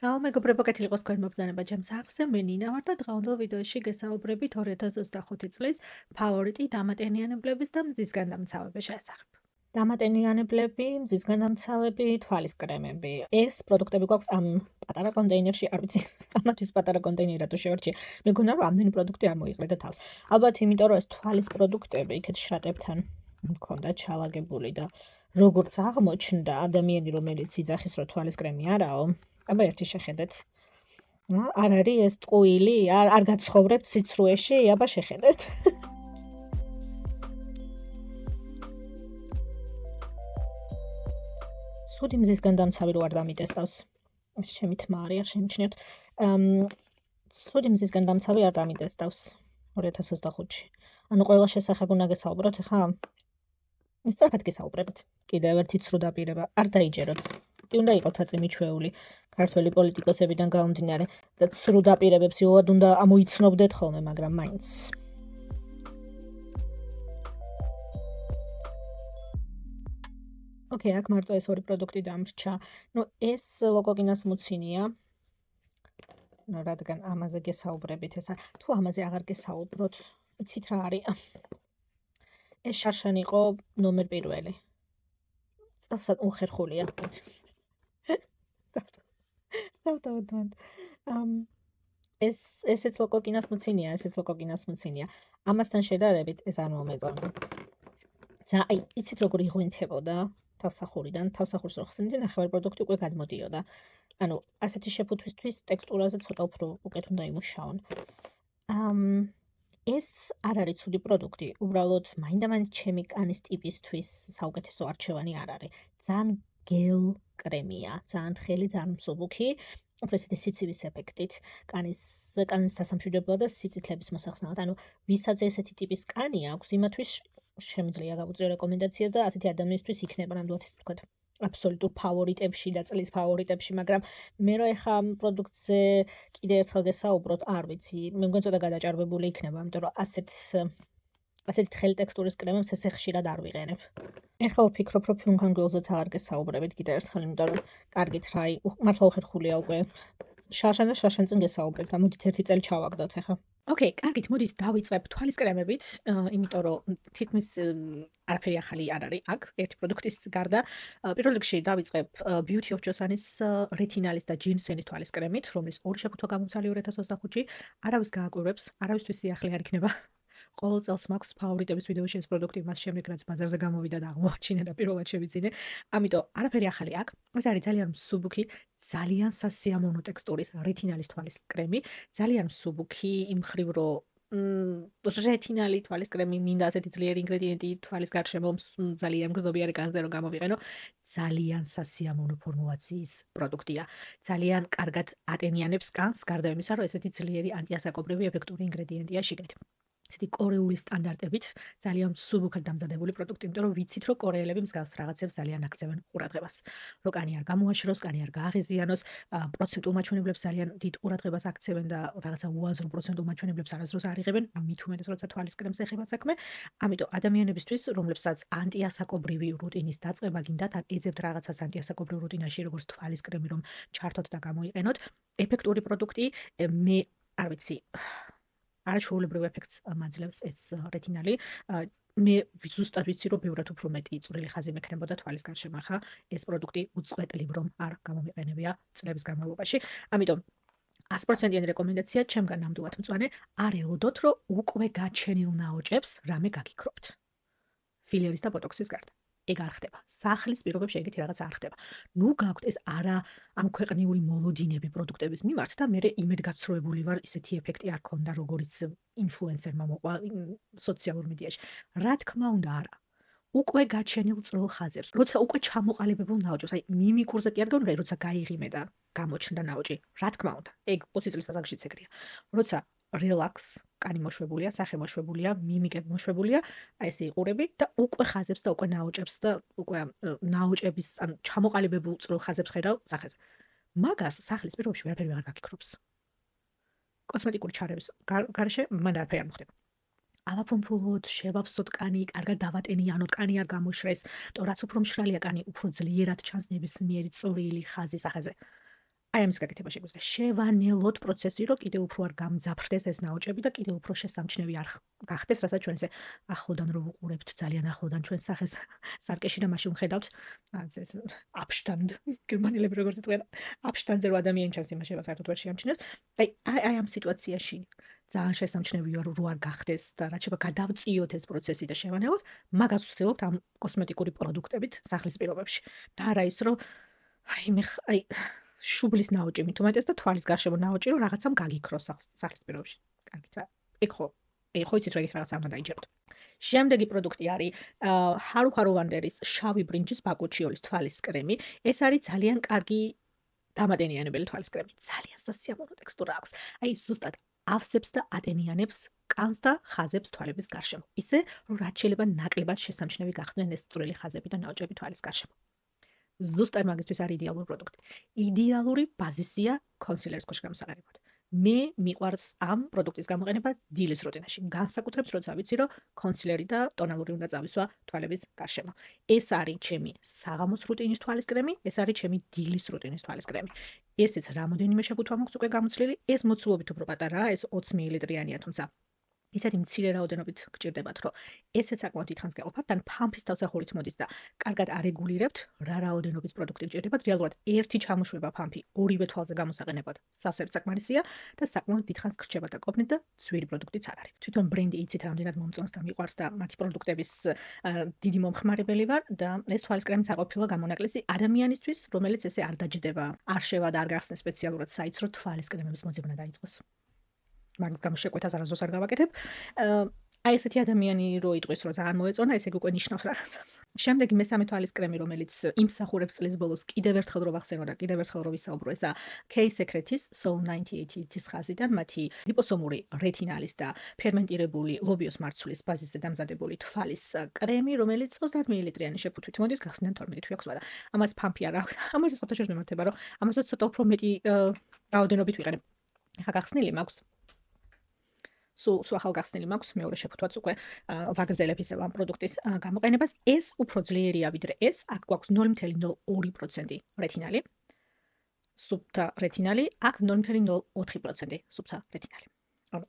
მეგობრებო, კეთილი იყოს თქვენ მობრძანება ჩემს არხზე. მე ნინა ვარ და დღევანდელ ვიდეოში გესაუბრებით 2025 წლის ფავორიტი დამატენიანებლების და მზისგან დამცავების შესახებ. დამატენიანებლები, მზისგან დამცავები, თვალის კრემები. ეს პროდუქტები გვაქვს ამ პატარა კონტეინერში, არ ვიცი, ამათვის პატარა კონტეინერი რატო შევარჩიე. მეგონა რომ ამდენი პროდუქტი არ მოიყრიდა თავს. ალბათ იმიტომ რომ ეს თვალის პროდუქტები იქეთ შრატებთან მქონდა ჩალაგებული და როგორც აღმოჩნდა ადამიანი რომელიც იძახის რომ თვალის კრემი არაო, აბა ერთი შეხედეთ. არ არის ეს ტყუილი, არ გაცხოვრებთ სიცრუეში, აბა შეხედეთ. სუდი მზისგან დამცავი რო არ დამიტესტავს. ეს ჩემი თმა არის, შემჩნევთ. სუდი მზისგან დამცავი არ დამიტესტავს 2025-ში. ანუ ყველა შესახებ უნდა გესაუბროთ, ხა? ეს სწრაფად გესაუბრებთ. კიდევ ერთი ცრუ დაპირება, არ დაიჯეროთ. კი უნდა იყოთ აწმიჩვეული ქართველი პოლიტიკოსებიდან გამომდინარე და ცრუ დაპირებებს იულად უნდა ამოიცნობდეთ ხოლმე, მაგრამ მაინც. ოკეი, აქ მარტო ეს ორი პროდუქტი დამრჩა. ნუ ეს ლოკოკინას მუცინია. ნუ რადგან ამაზე გესაუბრებით, ესა თუ ამაზე აღარ გესაუბროთ, იცით რა არის? ეს შარშანი იყო ნომერ პირველი. წელსად უხერხულია. დავდავდვან. ესეც ლოკოკინას მუცინია. ამასთან შედარებით ეს არ მომეწონა. აი, იცით როგორ იღვინთებოდა თავსახურიდან, თავსახურს რო ხსნით, ნახევარ პროდუქტი უკვე გადმოდიოდა. ანუ ასეთი შეფუთვისთვის ტექსტურაზე ცოტა უფრო უკეთ უნდა იმუშაონ. ეს არ არის ცუდი პროდუქტი, უბრალოდ მაინდა-მაინც ჩემი კანის ტიპისთვის საუკეთესო არჩევანი არ არის. ძალიან გელ კრემია, ძალიან თხელი, ძალიან მსუბუქი, უფრო ისეთი სიცივის ეფექტით, კანის დასამშვიდებლად და სიწითლების მოსახსნელად. ანუ ვისაც ესეთი ტიპის კანი აქვს, იმათვის შემიძლია გავუწიო რეკომენდაცია და ასეთი ადამიანისთვის იქნება ნამდვილად ის თქვა აბსოლუტურ ფავორიტებში და წლის ფავორიტებში, მაგრამ მე რო ეხა ამ პროდუქტზე კიდევ ერთხელ გესაუბროთ, არ ვიცი, მე მგონი ცოტა გადაჭარბებული იქნება, იმიტომ რომ ასეთი თხელი ტექსტურის კრემებს ესე ხშირად არ ვიყენებ. ეხლა ვფიქრობ, რომ ფიუნგანგველზეც აღარ გესაუბრებით კიდევ ერთხელ, იმიტომ რომ კარგით რა, მართლა უხერხულია უკვე. შარშან და შარშან წინ გესაუბრებთ, ამოდით ერთი წელი ჩავაგდოთ ეხლა. ოკეი, კარგით, მოდით დავიწყებ თვალის კრემებით, იმიტომ რომ თითქმის არაფერი ახალი არ არის აქ, ერთი პროდუქტის გარდა. პირველ რიგში დავიწყებ Beauty of Joseon-ის რეტინალის და ჯინსენის თვალის კრემით, რომლის ორი შეფუთვა გამოცალი 2025-ში. არავის გააკვირვებს, არავისთვის სიახლე არ იქნება. ყოველ წელს მაქვს ფავორიტების ვიდეოში ეს პროდუქტი, მას შემდეგ რაც ბაზარზე გამოვიდა და აღმოაჩინე და პირველად შევიძინე. ამიტომ არაფერი ახალი აქ. ეს არის ძალიან მსუბუქი, ძალიან სასიამოვნო ტექსტურის რეტინალის თვალის კრემი, ძალიან მსუბუქი იმ მხრივ, რომ რეტინალი თვალის კრემი მინდა ასეთი ძლიერი ინგრედიენტი თვალის გარშემო ძალიან მგრძნობიარე კანზე რომ გამოვიყენო, ძალიან სასიამოვნო ფორმულაციის პროდუქტია. ძალიან კარგად ატენიანებს კანს, გარდა იმისა, რომ ესეთი ძლიერი ანტიასაკობრივი ეფექტური ინგრედიენტია შიგნით. ესეთი კორეული სტანდარტებით ძალიან მსუბუქად დამზადებული პროდუქტი, იმიტომ რომ ვიცით, რომ კორეელები მსგავს რაღაცებს ძალიან აქცევენ ყურადღებას. რომ კანი არ გამოაშროს, კანი არ გააღიზიანოს, პროცენტულ მაჩვენებლებს ძალიან დიდ ყურადღებას აქცევენ და რაღაცა უაზრო პროცენტულ მაჩვენებლებს არასდროს არ იღებენ, მით უმეტეს როცა თვალის კრემს ეხება საქმე. ამიტომ ადამიანებისთვის, რომლებსაც ანტიასაკობრივი რუტინის დაწყება გინდათ, ან ეძებთ რაღაცას ანტიასაკობრივ რუტინაში, როგორც თვალის კრემი, რომ ჩართოთ და გამოიყენოთ, ეფექტური პროდუქტი, მე არ ვიცი, არაჩვეულებრივ ეფექტს მაძლევს ეს რეტინალი. მე ზუსტად ვიცი, რომ ბევრად უფრო მეტი წვრილი ხაზი მექნებოდა თვალის გარშემო, ხა ეს პროდუქტი უწყვეტლივ რომ არ გამომიყენებია წლების განმავლობაში. ამიტომ 100%-იანი რეკომენდაცია ჩემგან ნამდვილად მწვანე, არ ელოდოთ, რომ უკვე გაჩენილ ნაოჭებს რამე გაგიქრობთ. ფილერის და ბოტოქსის გარდა. ეგ არ ხდება. სახლის პირობებში ეგეთი რაღაც არ ხდება. ნუ გაქვთ ეს არა ამ ქვეყნიური მოლოდინები პროდუქტების მიმართ და მე იმედგაცრუებული ვარ, ისეთი ეფექტი არ ქონდა, როგორიც ინფლუენსერმა მოყვა სოციალურ მედიაში. რა თქმა უნდა, არა. უკვე გაჩენილ წვრილ ხაზებს, როცა უკვე ჩამოყალიბებულ ნაოჭებს, აი მიმიკურზე კი არ გონდა, როცა გაიღიმე და გამოჩნდა ნაოჭი, რა თქმა უნდა, ეგ 20 წლის ასაკშიც ეგრეა. როცა რელაქს, კანი მოშვებულია, სახე მოშვებულია, მიმიკები მოშვებულია, აი ესე იყურები და უკვე ხაზებს და უკვე ნაოჭებს და უკვე ნაოჭების, ანუ ჩამოყალიბებულ წვრილ ხაზებს ხედავ სახეზე. მაგას სახლის პირობებში ვერაფერი აღარ გაგიქრობს. კოსმეტიკური ჩარევის გარეშე მან არაფერი არ მოხდება. ავაფომფულოთ, შევავსოთ კანი, კარგად დავატენიანოთ, კანი არ გამოშრეს, იმიტომ რაც უფრო მშრალია კანი, უფრო ძლიერად ჩანს ნებისმიერი წვრილი ხაზი სახეზე. აი ამის გაკეთება შეგვიძლია შევანელოთ პროცესი, რომ კიდევ უფრო არ გამძაფრდეს ეს ნაოჭები და კიდევ უფრო შესამჩნევი არ გახდეს, რასაც ჩვენ ესე ახლოდან რო ვუყურებთ, ძალიან ახლოდან ჩვენ სახეს სარკეში და მაშინ ვხედავთ ეს აბშტანდ გერმანელები როგორც იტყვიან, აბშტანდზე რო ადამიანი ჩანს, იმას შეიძლება საერთოდ ვერ შეამჩნიოს. აი ამ სიტუაციაში ძალიან შესამჩნევია რომ არ გახდეს და რაც შეიძლება გადავწიოთ ეს პროცესი და შევანელოთ, მაგას ვცდილობთ ამ კოსმეტიკური პროდუქტებით სახლის პირობებში. და არა ის რომ აი შუბლის ნაოჭი მით უმეტეს და თვალის გარშემო ნაოჭი რომ რაღაცამ გაგიქროს სახლის პირობებში. კარგით რა. ეგ ხო იცით რომ ეგ რაღაცა უნდა დაიჯეროთ. შემდეგი პროდუქტი არის ჰარუ ვანდერის შავი ბრინჯის ბაკუჩიოლის თვალის კრემი. ეს არის ძალიან კარგი დამატენიანებელი თვალის კრემი. ძალიან სასიამოვნო ტექსტურა აქვს. აი ზუსტად ავსებს და ატენიანებს კანს და ხაზებს თვალების გარშემო. ისე რომ რაც შეიძლება ნაკლებად შესამჩნევი გახდნენ ეს წვრილი ხაზები და ნაოჭები თვალის გარშემო. ზუსტად მაგისთვის არის იდეალური პროდუქტი. იდეალური ბაზისია კონსილერის ქვეშ გამოსაღებად. მე მიყვარს ამ პროდუქტის გამოყენება დილის რუტინაში. განსაკუთრებით როცა ვიცი რომ კონსილერი და ტონალური უნდა წავისვა თვალების გარშემო. ეს არის ჩემი საღამოს რუტინის თვალის კრემი, ეს არის ჩემი დილის რუტინის თვალის კრემი. ესეც რამოდენიმე შეფუთვა მაქვს უკვე გამოცვლილი, ეს მოცულობით უფრო პატარაა, ეს 20 მილilitrიანია, თუმცა ისეთი მცირე რაოდენობით გჭირდებათ, რომ ესეც საკმაოდ დიდხანს გეყოფათ, თან ფამფის თავსახურით მოდის და კარგად არეგულირებთ, რა რაოდენობის პროდუქტი გჭირდებათ. რეალურად ერთი ჩამოშვება ფამფი ორივე თვალზე გამოსაყენებლად სასწრაფოდ საკმარისია და საკმაოდ დიდხანს გრჩება და ყოფნით და ძვირი პროდუქტიც არ არის. თვითონ ბრენდი იცით რამდენად მომწონს და მიყვარს და მათი პროდუქტების დიდი მომხმარებელი ვარ და ეს თვალის კრემიც აყოფილა გამონაკლისი ადამიანისთვის, რომელიც ესე არ დაჯდება, არ შევა და არ გახსნეს სპეციალურად საიტს, რომ თვალის კრემების მოძებნა დაიწყოს. მაგის გამო შეკვეთას არასდროს არ გავაკეთებ. აი ესეთი ადამიანი რო იტყვის, რომ ძალიან მოეწონა, ესე უკვე ნიშნავს რაღაცას. შემდეგი მესამე თვალის კრემი, რომელიც იმსახურებს წლის ბოლოს კიდევ ერთხელ რო ვახსენო და კიდევ ერთხელ რო ვისაუბრო, ესა K-Secret-ის Soul 98-ის ხაზიდან მათი ლიპოსომური რეტინალის და ფერმენტირებული ლობიოს მარცვლის ბაზისზე დამზადებული თვალის კრემი, რომელიც 30 მილilitrიანი შეფუთვით მოდის, გახსნიდან 12 თვე აქვს და ამას ფამფი არ აქვს. ამასაც საერთოდ მემართება, რომ ამასაც ცოტა უფრო მეტი რაოდენობით ვიყენებ. ახლა გახსნილი მაქვს სულ ახალ გახსნილი მაქვს მეორე შეფუთვაც უკვე ვაგრძელებ ისევ ამ პროდუქტის გამოყენებას. ეს უფრო ძლიერია ვიდრე ეს. აქ გვაქვს 0.02% რეტინალი. სუბთა რეტინალი, აქ 0.04% სუბთა რეტინალი.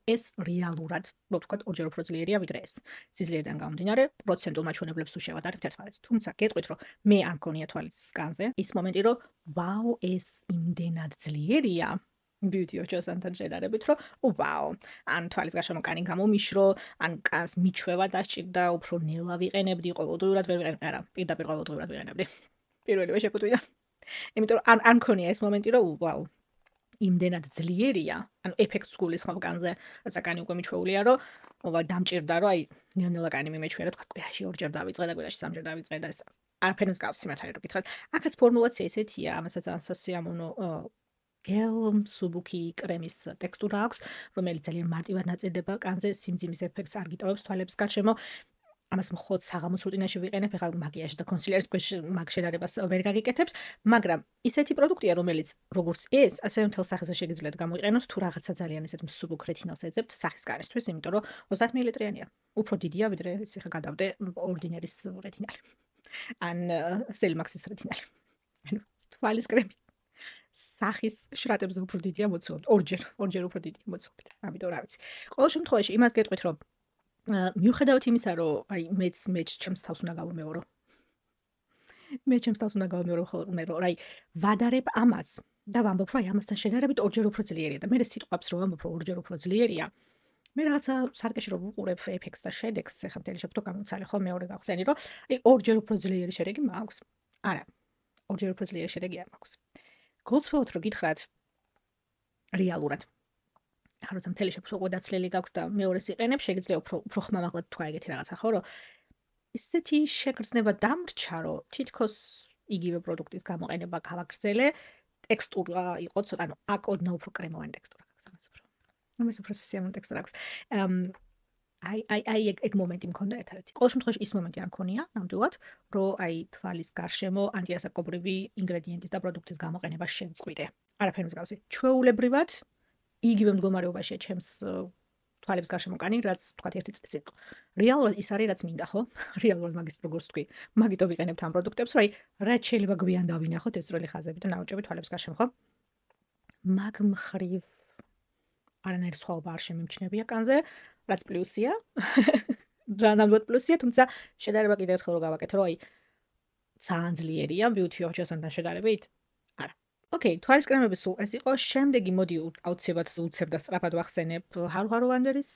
ეს რეალურად, ვთქვათ, ორჯერ უფრო ძლიერია ვიდრე ეს. სიძლიერიდან გამომდინარე, პროცენტულ მაჩვენებლებს უშევად არის ერთმანეთს. თუმცა გეტყვით, რომ მე არ მქონია თვალის სკანზე, ის მომენტი, რომ ვაუ, ეს იმდენად ძლიერია. Beauty of Joseon-თან შედარებით, რომ ვაუ, ან თვალის გარშემო კანი გამომიშრო, ან კანს მიჩვევა დასჭირდა, უფრო ნელა ვიყენებდი, ყოველდღიურად ვერ ვიყენებდი, არა, პირდაპირ ყოველდღიურად ვიყენებდი. პირველივე შეფუთვიდან. იმიტომ რომ არ მქონია ეს მომენტი, რომ ვაუ, იმდენად ძლიერია, ან ეფექტს გულისხმობ კანზე, როცა კანი უკვე მიჩვეულია, რომ ვა დამჭირდა, რომ აი ნელა კანი მიმეჩვია, თქვა კვირაში ორჯერ დავიწყე და კვირაში სამჯერ დავიწყე და ეს არაფერ მსგავსი მაგალითად რო გითხრათ. აქაც ფორმულაცია ესეთია, ამასაც სასიამოვნო გელ მსუბუქი კრემის ტექსტურა აქვს, რომელიც ძალიან მარტივად ნაწერდება კანზე, სიმძიმის ეფექტს არ გიტოვებს თვალების გარშემო. ამას მხოლოდ საღამოს რუტინაში ვიყენებ, ახლა მაგიაში და კონსილერის ქვეშ მაგ შედარებას ვერ გაგიკეთებთ, მაგრამ ისეთი პროდუქტია, რომელიც როგორც ეს, ასევე მთელ სახეზე შეგიძლიათ გამოიყენოთ, თუ რაღაცა ძალიან ესეთ მსუბუქ რეტინალს ეძებთ სახის გარისთვის, იმიტომ რომ 30 მილilitrიანია. უფრო დიდია, ვიდრე ის ახლა გადავდე ორდინერის რეტინალი. ან სელმაქსის რეტინალი. ანუ თვალის კრემი სახის შრატებზე უფრო დიდია მოცულობთ. ორჯერ უფრო დიდია მოცულობთ. ამიტომ რა ვიცი. ყოველ შემთხვევაში იმას გეტყვით, რომ მიუხედავად იმისა, რომ აი მეც ჩემს თავს უნდა გავუმეორო. მე ჩემს თავს უნდა გავუმეორო ხოლმე, რომ აი ვადარებ ამას და ვამბობ, რომ აი ამასთან შედარებით ორჯერ უფრო ძლიერია და მე სიტყვებს რომ ვამბობ, რომ ორჯერ უფრო ძლიერია. მე რაღაცა სარკეში რომ ვუყურებ ეფექტს და შედეგს, ახლა მთელი შეფუთვა გამოცალე ხო მეორე გავხსენი, რომ აი ორჯერ უფრო ძლიერი შედეგი მაქვს. არა. ორჯერ უფრო ძლიერი შედეგი არ მაქვს. გულწრფელად რო გითხრათ რეალურად. ახლა როცა მთელი შეფუთვა უკვე დაცლილი გაქვს და მეორეს იყენებ, შეგიძლია უფრო ხმამაღლად თქვა ეგეთი რაღაცა, ხო, რომ ისეთი შეგრძნება დამრჩა, რომ თითქოს იგივე პროდუქტის გამოყენება გავაგრძელე, ტექსტურა იყო ცოტა, ანუ აქ ოდნავ უფრო კრემოვანი ტექსტურა გაქვს ამას უფრო. ამას უფრო სასიამოვნო ტექსტურა აქვს. აი ეგ მომენტი მქონდა ერთადერთი. ყოველ შემთხვევაში ის მომენტი არ მქონია, ნამდვილად, რომ აი თვალის გარშემო ანტიასაკობრივი ინგრედიენტის და პროდუქტის გამოყენება შევწყვიტე. არაფერი მსგავსი. ჩვეულებრივად იგივე მდგომარეობაშია ჩემს თვალების გარშემო კანი, რაც თქვა ერთი წელი იყო. რეალურად ის არის, რაც მინდა, ხო? რეალურად მაგის როგორც თქვი, მაგიტომ ვიყენებთ ამ პროდუქტებს, რომ აი რაც შეიძლება გვიან დავინახოთ ეს წვრილი ხაზები და ნაოჭები თვალების გარშემო, ხო? მაგ მხრივ არანაირი სხვაობა არ შემიმჩნევია კანზე, რაც პლუსია. ნამდვილად პლუსია, თუმცა შედარება კიდევ ერთხელ რო გავაკეთე, რომ აი ძალიან ძლიერია beauty of Joseon-თან შედარებით? არა. ოკეი, თვალის კრემები სულ ეს იყო. შემდეგი მოდი აუცილებლად უცებ და სწრაფად ვახსენებ Haru Wanderis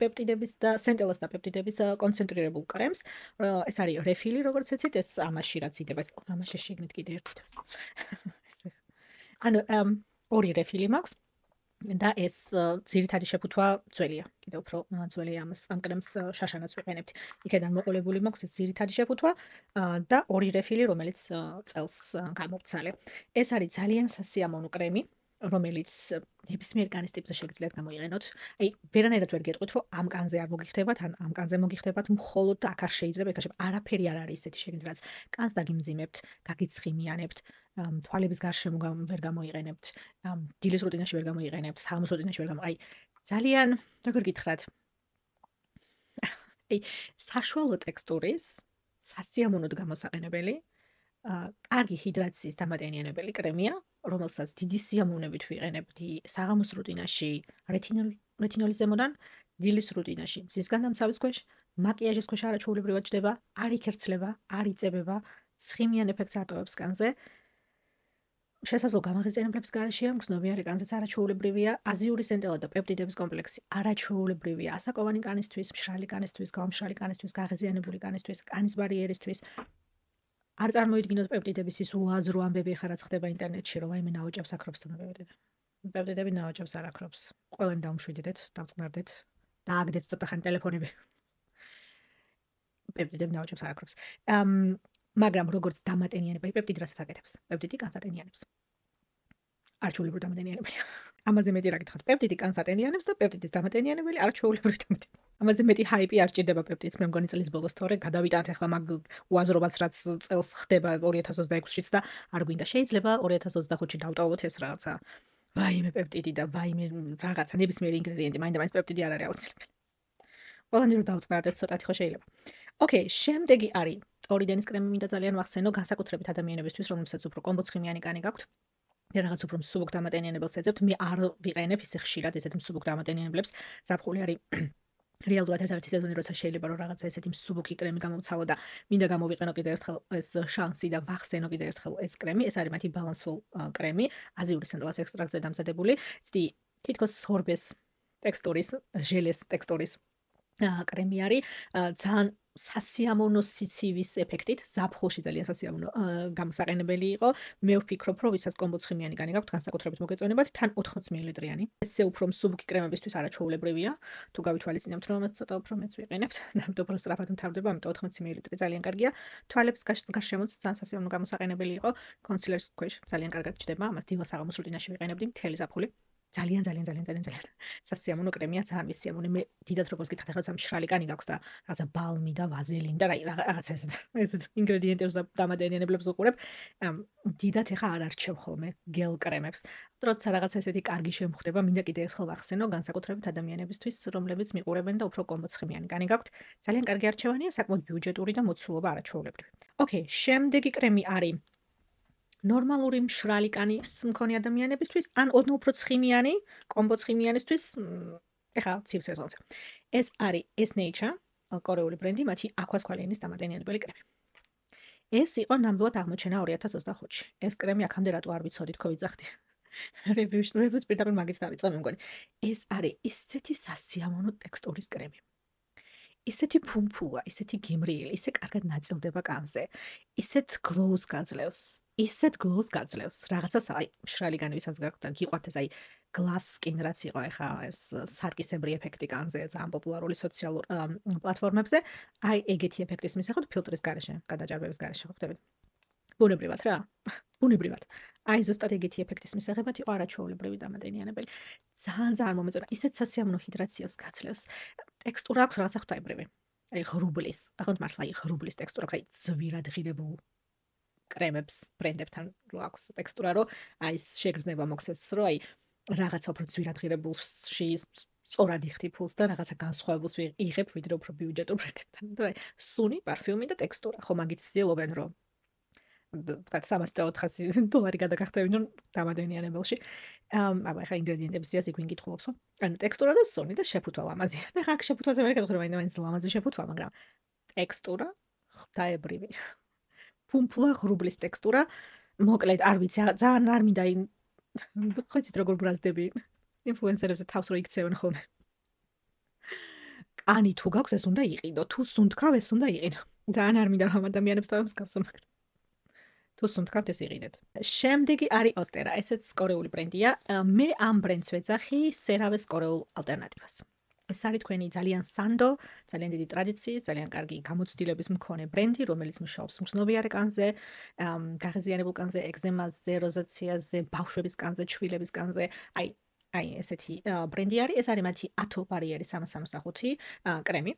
პეპტიდების და Centellas და პეპტიდების კონცენტრირებულ კრემს. ეს არის რეფილი, როგორც ეცით, ეს ამაში რაც იდება, ეს ამაში შეგნით კიდე ერთი. ანუ ორი რეფილი მაქვს. და ეს ძირითადი შეფუთვა ძველია. კიდევ უფრო ძველია ამ კრემს შაშანაც ვიყენებთ. იქედან მოყოლებული მაქვს ეს ძირითადი შეფუთვა და ორი რეფილი, რომელიც წელს გამოვცალე. ეს არის ძალიან სასიამოვნო კრემი, რომელიც ნებისმიერ კანის ტიპზე შეგიძლიათ გამოიყენოთ. აი, ვერანაირად ვერ გეტყვით, რომ ამ კანზე არ მოგიხდებათ, ან ამ კანზე მოგიხდებათ, მხოლოდ აქ არ შეიძლება, იქ არაფერი არ არის ისეთი შეგიძლიათ, რაც კანს დაგიმძიმებთ, გაგიცხიმიანებთ. თვალების გარშემო ვერ გამოიყენებთ, დილის რუტინაში ვერ გამოიყენებთ, საღამოს რუტინაში ვერ აი ძალიან როგორ გითხრათ? აი საშუალო ტექსტურის, სასიამოვნოდ გამოსაყენებელი, კარგი ჰიდრაციის დამატენიანებელი კრემია, რომელსაც დიდი სიამოვნებით ვიყენებთ საღამოს რუტინაში, რეტინოლის ზემოდან, დილის რუტინაში, მზის გადამცავის ქვეშ, მაკიაჟის ქვეშ არაჩვეულებრივად ჯდება, არ იქერცლება, არ იწებება, ცხიმიან ეფექტს ატოვებს კანზე. შესაძლო გამაღიზიანებლების გარეშეა, მგზნობიარე კანზეც არაჩვეულებრივია, აზიური სენტელა და პეპტიდების კომპლექსი არაჩვეულებრივია, ასაკოვანი კანისთვის, მშრალი კანისთვის, გამშრალი კანისთვის, გაღიზიანებული კანისთვის, კანის ბარიერისთვის. არ წარმოიდგინოთ პეპტიდების ის უაზრო ამბები ხარ რაც ხდება ინტერნეტში, რომ აიმე ნაოჭებს აკრობს თუ პეპტიდები. პეპტიდები ნაოჭებს არ აკრობს. ყველანი დაუმშვიდეთ, დავწყნარდეთ, დააგდეთ ცოტა ხანი ტელეფონები. პეპტიდები ნაოჭებს არ აკრობს. მაგრამ როგორც დამატენიანებელი პეპტიდი რასაც აკეთებს? პეპტიდი კანს ატენიანებს. არჩეულებრივ დამატენიანებელია. ამაზე მეტი რა გითხოთ? პეპტიდი კანს ატენიანებს და პეპტიდის დამატენიანებელი არჩეულებრივ დამატენიანებელია. ამაზე მეტი ჰაიპი არ ჭირდება პეპტიდს, მე მგონი წლის ბოლოს თორე გადავიტანთ ახლა მაგ უაზრობას რაც წელს ხდება 2026-იც და არ გვინდა შეიძლება 2025-ში დავტოვოთ ეს რაღაცა. ვაიმე პეპტიდი და ვაიმე რაღაცა ნებისმიერი ინგრედიენტი, მაინდა-მაინც პეპტიდი არ არის აუცილებელი. ყველანი რომ დავწყნარდეთ ცოტათი ხო შეიძლება. ოკეი, შემდეგი არის ტორიდენის კრემი მინდა ძალიან ვახსენო, განსაკუთრებით ადამიანებისთვის, რომლებსაც უფრო კომბოცხიმიანი კანი გაქვთ. და რაღაც უფრო მსუბუქ დამატენიანებელს ეძებთ, მე არ ვიყენებ ისე ხშირად ესეთ მსუბუქ დამატენიანებლებს. ზაფხული არის რეალურად ერთ-ერთი სეზონი, როცა შეიძლება რომ რაღაცა ესეთი მსუბუქი კრემი გამოვცალო და მინდა გამოვიყენო კიდევ ერთხელ ეს შანსი და ვახსენო კიდევ ერთხელ ეს კრემი. ეს არის მათი Balanceful კრემი, აზიური სენტელას ექსტრაქტზე დამზადებული. ცდი თითქოს სორბეს ტექსტურის, ჟელეს ტექსტურის კრემი არის ძალიან სასიამოვნო სიცივის ეფექტით, ზაფხულში ძალიან სასიამოვნო გამოსაყენებელი იყო. მე ვფიქრობ, რომ ვისაც კომბოცხიმიანი კანი გაქვთ, განსაკუთრებით მოგეწონებათ, თან 80 მლ-იანი. ესე უფრო მსუბუქი კრემებისთვის არაჩვეულებრივია. თუ გავითვალისწინებთ, რომ ცოტა უფრო მეც ვიყენებთ, და უფრო სწრაფად მთავრდება, ამიტომ 80 მლ ძალიან კარგია. თვალებს გარშემოც ძალიან სასიამოვნო გამოსაყენებელი იყო. კონსილერის ქვეშ ძალიან კარგად ჯდება, ამას დილა საღამოს რუტინაში ვიყენებდი მთელი ზაფხული. ძალიან სასიამოვნო კრემია, ძალიან მისიამოვნე. მე დიდად როგორც გითხრათ, ახლა სამშრალი კანი გაქვს და რაღაცა ბალმი და ვაზელინი და რაღაცა ესეთ ინგრედიენტებს და დამატენიანებლებს უყურებ. დიდად ახლა არ არჩევ ხოლმე გელ კრემებს. როცა რაღაცა ესეთი კარგი შემხვდება, მინდა კიდევ ერთხელ ვახსენო, განსაკუთრებით ადამიანებისთვის, რომლებიც მიყურებენ და უფრო კომბოცხიმიანი კანი გაქვთ. ძალიან კარგი არჩევანია, საკმაოდ ბიუჯეტური და მოცულობა არაჩვეულებრივი. ოკეი, შემდეგი კრემი არის ნორმალური მშრალი კანის მქონე ადამიანებისთვის ან ოდნავ უფრო ცხიმიანი, კომბოცხიმიანისთვის, ეხლა ცივ სეზონზე. ეს არის S Nature, კორეული ბრენდი, მათი აქვასკვალიანის დამატენიანებელი კრემი. ეს იყო ნამდვილად აღმოჩენა 2025-ში. ეს კრემი აქამდე რატო არ ვიცოდით, ხო ვიძახდი. რევიუს პირდაპირ მაგით დავიწყე, მე მგონი. ეს არის ისეთი სასიამოვნო ტექსტურის კრემი. ისეთი ფუმფუა, ისეთი გემრიელი, ისე კარგად ნაწილდება კანზე. ისეთ გლოუს გაძლევს. რაღაცას აი მშრალი კანი ვისაც გაქვთ და გიყვართ ეს აი glass skin რაც იყო ახლა ეს სარკისებრი ეფექტი კანზე, ძალიან პოპულარული სოციალურ პლატფორმებზე. აი ეგეთი ეფექტის მისაღებთ ფილტრის გარეშე, გადაჭარბების გარეშე ხვდებით. ბუნებრივად რა. ბუნებრივად. აი ზუსტად ეგეთი ეფექტის მისაღებად იყო არაჩვეულებრივი დამატენიანებელი. ძალიან მომეწონა. ისეთ სასიამოვნო ჰიდრაციას გაძლევს. ტექსტურა აქვს რაღაცა ღვთაებრივი. აი ღრუბლის, ახლა მართლა აი ღრუბლის ტექსტურა, აი ძვირად ღირებულ კრემებს ბრენდებთან რო აქვს ტექსტურა, რომ აი შეგრძნება მოგცეს, რომ აი რაღაცა უფრო ძვირად ღირებულში სწორად იხდი ფულს და რაღაცა განსხვავებულს იღებ, ვიდრე უფრო ბიუჯეტურ ბრენდებთან. და აი სუნი, პარფიუმი და ტექსტურა. ხო მაგით ცდილობენ, რომ თქვათ $300-400 გადაგახტევინონ დამადენიანებელში. აბა ეხლა ინგრედიენტების სიას იქ ვინ გითხულობსო? ანუ ტექსტურა და სუნი და შეფუთვა ლამაზია. და ხა აქ შეფუთვაზე ვერ გეტყვი, მაინც ლამაზი შეფუთვა, მაგრამ ტექსტურა ღვთაებრივი. ფუმფულა ღრუბლის ტექსტურა. მოკლედ, არ ვიცი, ძალიან არ მინდა ხოიცით როგორ ბრაზდები ინფლუენსერებზე თავს რო იქცევენ ხოლმე. კანი თუ გაქვს ეს უნდა იყიდო, თუ სუნთქავ ეს უნდა იყიდო. ძალიან არ მინდა ამ ადამიანებს დავსკავსო, მაგრამ თუ სუნთქავთ ეს იყიდეთ. შემდეგი არის ოსტერა, ესეც კორეული ბრენდია. მე ამ ბრენდს ვეძახი CeraVe-ს კორეულ ალტერნატივას. ეს არის თქვენი ძალიან სანდო, ძალიან დიდი ტრადიციის, ძალიან კარგი გამოცდილების მქონე ბრენდი, რომელიც მუშაობს მგრძნობიარე კანზე, გაღიზიანებულ კანზე, ეგზემაზე, როზაციაზე, ბავშვების კანზე, ჩვილების კანზე. აი ესეთი ბრენდი არის. ეს არის მათი ათო ბარიერი 365 კრემი.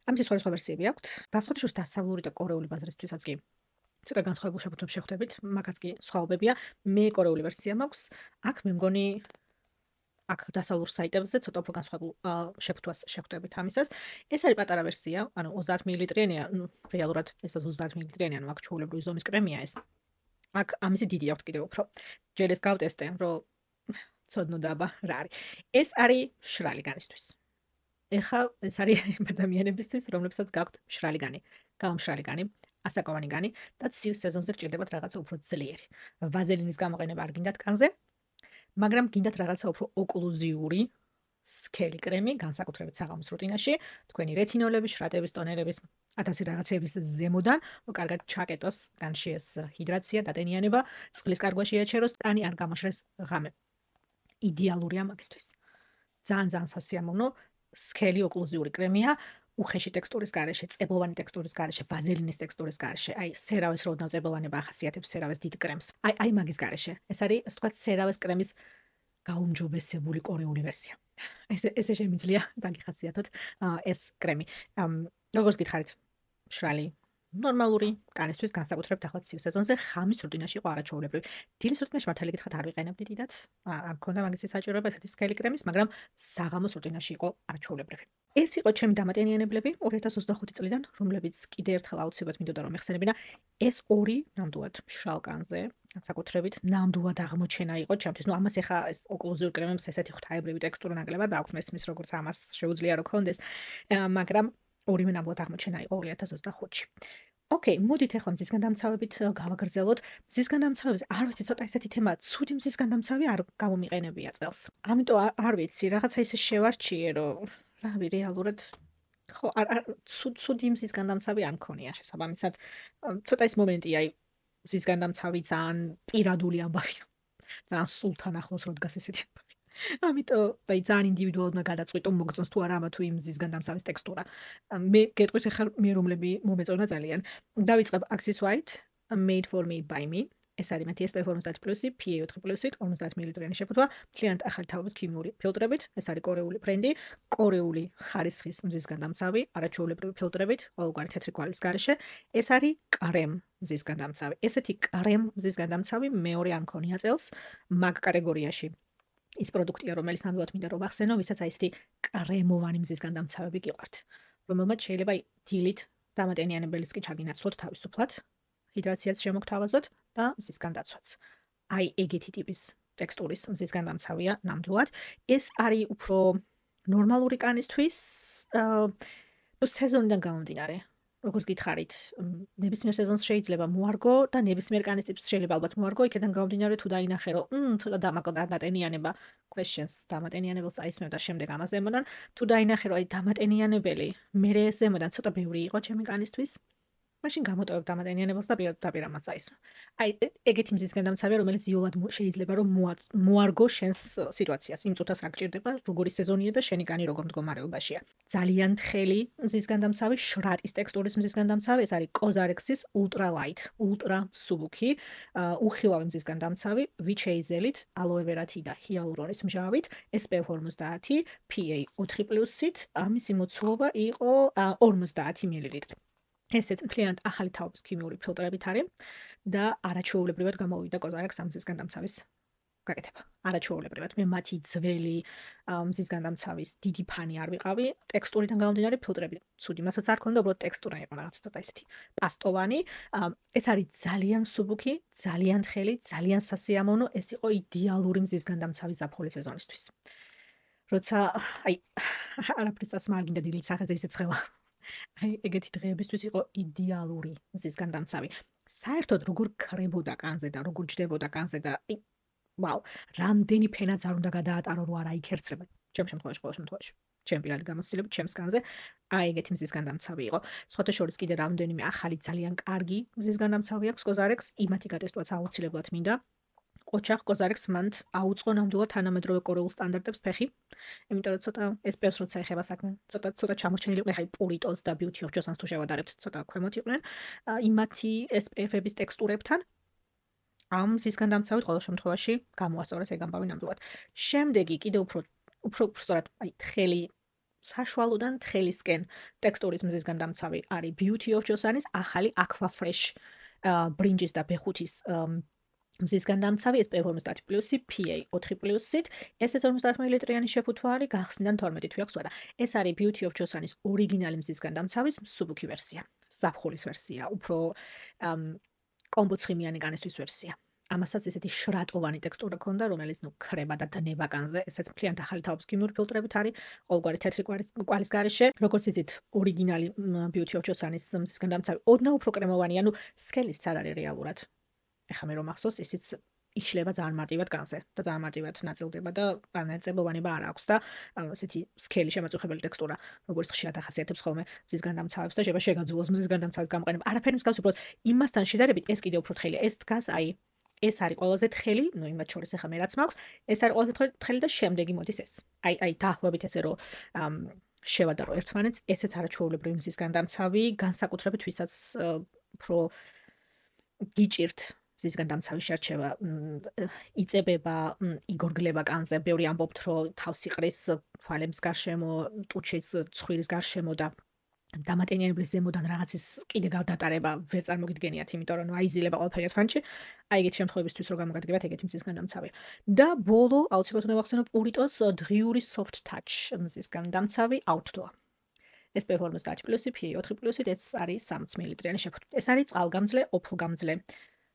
ამის სხვადასხვა ვერსიები აქვთ. განსხვავებით დასავლური და კორეული ბაზრისთვისაც კი ცოტა განსხვავებულ შეფუთვებს შეხვდებით, მაგაც კი სხვაობებია. მე კორეული ვერსია მაქვს. აქ მე მგონი აქ დასავლურ საიტებზე ცოტა უფრო განსხვავებულ შეფუთვას შეხვდებით ამისას. ეს არის პატარა ვერსია, ანუ 30 მილiliტრიანია, ну, რეალურად ეს 30 მილiliტრიანი, ანუ აქ ჩვეულებრივი ზომის კრემია ეს. აქ ამისი დიდი აქვს კიდევ უფრო. ჯერ ეს გავტესტე, რომ ცოდნო დაბა რა არის. ეს არის მშრალი განისთვის. ეხლა ეს არის ადამიანებისთვის, რომლებსაც გაქვთ მშრალი განი, გამომშრალი განი, ასაკოვანი განი და ცივ სეზონზე გჭირდებათ რაღაცა უფრო ძლიერი. ვაზელინის გამოყენება არ გინდათ კანზე, მაგრამ გინდათ რაღაცა უფრო ოკლუზიური სქელი კრემი, განსაკუთრებით საღამოს რუტინაში, თქვენი რეტინოლების, შრატების, ტონერების, 1000 რაღაცეების ზემოდან, კარგად ჩაკეტოს განში ეს ჰიდრაცია, დატენიანება, წყლის კარგვა შეაჩეროს, კანი არ გამოშრეს ღამე. იდეალურია მაგისთვის. ძალიან სასიამოვნო სქელი ოკლუზიური კრემია, უხეში ტექსტურის გარეშე, წებოვანი ტექსტურის გარეშე, ვაზელინის ტექსტურის გარეშე, აი CeraVe-ს რო წებოვანება ახასიათებს CeraVe-ს დიდ კრემს. აი მაგის გარეშე. ეს არის, ასე ვთქვათ, CeraVe-ს კრემის გაუმჯობესებული კორეული ვერსია. ესე შემიძლია დაგიხასიათოთ ეს კრემი. როგორც გითხარით, მშრალი ნორმალური კანისთვის განსაკუთრებით ახლა ცივ სეზონზე ხამის რუტინაში იყო არაჩვეულებრივი. დილის რუტინაში მართალი გითხრათ არ ვიყენებდი დიდად. არ მქონდა მაგისი საჭიროება ესეთი სქელი კრემის, მაგრამ საღამოს რუტინაში იყო არაჩვეულებრივი. ეს იყო ჩემი დამატენიანებლები 2025 წლიდან, რომლებიც კიდე ერთხელ აუცილებლად მინდოდა რომ ეხსენებინა. ეს ორი ნამდვილად მშრალ კანზე, განსაკუთრებით ნამდვილად აღმოჩენა იყო ჩემთვის. ნუ ამას ეხა ეს ოკლუზიურ კრემებს ესეთი ღვთაებრივი ტექსტურა ნაკლებად აქვს, მესმის როგორც ამას შეუძლია რომ ქონდეს, მაგრამ ორივე ნამდვილად აღმოჩენა იყო 2025-ში. ოკეი, მოდით ახლა მზისგან დამცავებით გავაგრძელოთ. მზისგან დამცავების არ ვიცი, ცოტა ესეთი თემაა, ცუდი მზისგან დამცავი არ გამომიყენებია წელს. ამიტომ არ ვიცი, რაღაცა ისე შევარჩიე, რომ რავი, რეალურად ხო, ცუდი მზისგან დამცავი არ მქონია შესაბამისად. ცოტა ის მომენტია, აი, მზისგან დამცავი ძალიან პირადული ამბავია. ძალიან სულთან ახლოს რო დგას ესეთი ამბავი. ამიტომ აი ძალიან ინდივიდუალურად უნდა გადაწყვიტო მოგწონს თუ არა ამა თუ იმ მზისგან დამცავის ტექსტურა. მე გეტყვით ახლა მე რომლები მომეწონა ძალიან. დავიწყებ Axis White Made for Me by Me. ეს არის მათი SPF 50+, PA 4+, 50 მილiliტრიანი შეფუთვა, მთლიანად ახალი თაობის ქიმიური ფილტრებით. ეს არის კორეული ბრენდი, კორეული ხარისხის მზისგან დამცავი, არაჩვეულებრივი ფილტრებით, ყოველგვარი თეთრი კვალის გარეშე. ეს არის კრემ მზისგან დამცავი. ესეთი კრემ მზისგან დამცავი მეორე არ მქონია წელს მაგ კატეგორიაში. ის პროდუქტია, რომელიც ნამდვილად მინდა რომ ახსენო, ვისაც აი ესეთი კრემოვანი მზისგან დამცავები გიყვართ, რომელმაც შეიძლება დილით დამატენიანებელიც კი ჩაგინაცვლოთ თავისუფლად, ჰიდრაციაც შემოგთავაზოთ და მზისგან დაცვაც. აი ეგეთი ტიპის ტექსტურის მზისგან დამცავია ნამდვილად. ეს არის უფრო ნორმალური კანისთვის, სეზონიდან გამომდინარე. როგორც გითხარით, ნებისმიერ სეზონს შეიძლება მოარგო და ნებისმიერ კანის ტიპს შეიძლება ალბათ მოარგო, იქიდან გამომდინარე თუ დაინახე რომ ცოტა დამატენიანება questions დამატენიანებელს აისმევ და შემდეგ ამას ემოდან, თუ დაინახე რომ აი დამატენიანებელი მერე ეს ემოდან ცოტა ბევრი იყო ჩემი კანისთვის, მაშინ გამოტოვებ დამატენიანებელს და პირამაც აისმევ. აი ეგეთი მზისგან დამცავია, რომელიც იოლად შეიძლება რომ მოარგო შენს სიტუაციას. იმ წუთას რა გჭირდება, როგორი სეზონია და შენი კანი როგორ მდგომარეობაშია. ძალიან თხელი მზისგან დამცავი, შრატის ტექსტურის მზისგან დამცავი, ეს არის Cosrx-ის Ultra Light, ultra მსუბუქი, უხილავი მზისგან დამცავი, ვიჩეიზელით, ალოე ვერათი და ჰიალურონის მჟავით, SPF 50, PA 4+-ით, ამისი მოცულობა იყო 50 მილილიტრი. ესეც მთლიანად ახალი თაობის ქიმიური ფილტრებით არის და არაჩვეულებრივად გამოვიდა Cosrx ამ მზისგან დამცავის გაკეთება. არაჩვეულებრივად. მე მათი ძველი მზის განდამცავის დიდი ფანი არ ვიყავი. ტექსტურიდან გამომდინარე ფილტრები ცუდი. მასაც არ ქონდა, უბრალოდ ტექსტურა იყო რაღაც ცოტა ესეთი პასტოვანი. ეს არის ძალიან მსუბუქი, ძალიან თხელი, ძალიან სასიამოვნო. ეს იყო იდეალური მზის განდამცავი ზაფხულის სეზონისთვის. როცა აი არაფრის წასმა არ გინდა დილით სახეზე ისე ცხელა. აი ეგეთი დღეებისთვის იყო იდეალური მზის განდამცავი. საერთოდ როგორ ქრებოდა კანზე და როგორ ჯდებოდა კანზე და ვაუ, რამდენი ფენაც არ უნდა გადაატარო, რომ არ აიქერცება. ჩემ შემთხვევაში, ყოველ შემთხვევაში. ჩემ პირადი გამოცდილებით, ჩემს კანზე აი ეგეთი მზის განდამცავი იყო. სხვათა შორის კიდე რამდენიმე ახალი ძალიან კარგი მზის განდამცავი აქვს Cosrx, იმათი გატესტვაც აუცილებლად მინდა. ოჩახ Cosrx მანდ აუწყო ნამდვილად თანამედროვე კორეულ სტანდარტებს ფეხი. იმიტომ რომ ცოტა SPF-ს როცა ეხება საქმე, ცოტა ჩამორჩენილი იყვნენ, ხაი პურიტოს და Beauty of Joseon-ს თუ შევადარებთ, ცოტა ქვემოთ იყვნენ. იმათი SPF-ების ტექსტურებთან ამ მზის განდამცავით ყოველ შემთხვევაში გამოასწორეს ეგ ამბავი ნამდვილად. შემდეგი კიდე უფრო სწორად, აი თხელი საშუალოდან თხელისკენ ტექსტურის მზის განდამცავი არის Beauty of Joseon-ის ახალი Aqua Fresh ბრინჯის და ბეხუთის მზის განდამცავი SPF 50+, PA 4+-ით, ეს 50 მლ-იანი შეფუთვა არის, გახსნიდან 12 თვე აქვს ვადა. ეს არის Beauty of Joseon-ის ორიგინალი მზის განდამცავის მსუბუქი ვერსია, ზაფხულის ვერსია, უფრო კომბოცხიმიანი კანისთვის ვერსია. ამასაც ესეთი შრატოვანი ტექსტურა ქონდა, რომელიც ქრება და დნება კანზე, ესეც მთლიანად ახალი თაობის ქიმიური ფილტრებით არის, ყოველგვარი თეთრი კვალის გარეშე, როგორც იცით, ორიგინალი Beauty of Joseon-ის მზის განდამცავი ოდნავ უფრო კრემოვანი, ანუ სქელიც არ არის რეალურად. ეხლა მე რომ ახსოვს, ისიც იშლება ძალიან მარტივად კანზე და ძალიან მარტივად ნაწილდება და ნაწებოვანება არ აქვს და ესეთი სქელი შემაწუხებელი ტექსტურა, როგორც ხშირად ახასიათებს ხოლმე მზის განდამცავებს და შეიძლება შეგაძულოს მზის განდამცავის გამოყენება. არაფერი მსგავსი, უბრალოდ იმასთან შედარებით ეს კიდევ უფრო თხელია. ეს დგას აი ეს არის ყველაზე თხელი, ნუ იმათ შორის ახლა მე რაც მაქვს, ეს არის ყველაზე თხელი და შემდეგი მოდის ეს. აი დაახლოებით ესე რომ შევადარო ერთმანეთს, ესეც არაჩვეულებრივი მზის განდამცავი, განსაკუთრებით ვისაც უფრო გიჭირთ მზის განდამცავის შერჩევა, იწებება, იგორგლება კანზე, ბევრი ამბობთ, რომ თავს იყრის თვალების გარშემო, ტუჩის ცხვირის გარშემო და დამატენიანებლის ზემოდან რაღაცის კიდე გადატარება ვერ წარმოგიდგენიათ, იმიტომ რომ აიზილება ყველაფერი ერთმანეთში. აი ეგეთი შემთხვევებისთვის რო გამოგადგებათ ეგეთი მზის განდამცავი. და ბოლო აუცილებლად უნდა ვახსენო პურიტოს დღიური soft touch მზის განდამცავი outdoor. ეს პერფორმანს 10+, PA 4+, ეს არის 60 მლ-იანი შეფუთვა. ეს არის წყალგამძლე, ოფლგამძლე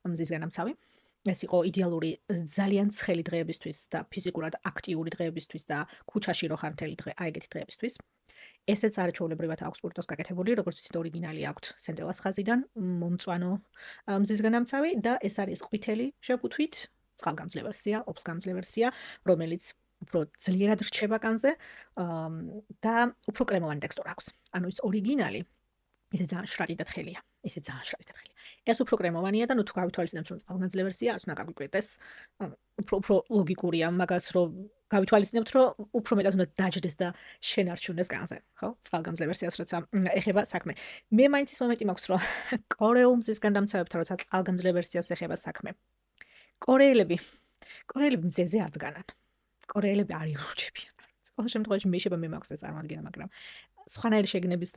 მზის განდამცავი. ეს იყო იდეალური ძალიან ცხელი დღეებისთვის და ფიზიკურად აქტიური დღეებისთვის და ქუჩაში რო ხარ მთელი დღე, აი ეგეთი დღეებისთვის. ესეც არაჩვეულებრივად აქვს პურიტოს გაკეთებული, როგორც იცით, ორიგინალი აქვს სენტელას ხაზიდან, მომწვანო მზის განდამცავი და ეს არის ყვითელი შეფუთვით, წყალგამძლე ვერსია, ოფლგამძლე ვერსია, რომელიც უფრო ძლიერად რჩება კანზე და უფრო კრემოვანი ტექსტურა აქვს. ანუ ის ორიგინალი ისე ძალიან შრატი და თხელია. ისე ძალიან შრატი და თხელია. ეს უფრო კრემოვანია და ნუ თუ გავითვალისწინებთ, რომ წყალგამძლე ვერსია არის, უნდა გაგვიკვირდეს. უფრო ლოგიკურია მაგას, რომ გავითვალისწინებთ, რომ უფრო მეტად უნდა დაჯდეს და შენარჩუნდეს კანზე, ხო? წყალგამძლე ვერსიას როცა ეხება საქმე. მე მაინც ის მომენტი მაქვს, რომ კორეულ მზის განდამცავებთან როცა წყალგამძლე ვერსიას ეხება საქმე. კორეელები მზეზე არ დგანან. კორეელები არ იროჩებიან. ყოველ შემთხვევაში მე შეიძლება მე მაქვს ეს წარმოგიდგენა, მაგრამ სხვანაირი შეგნების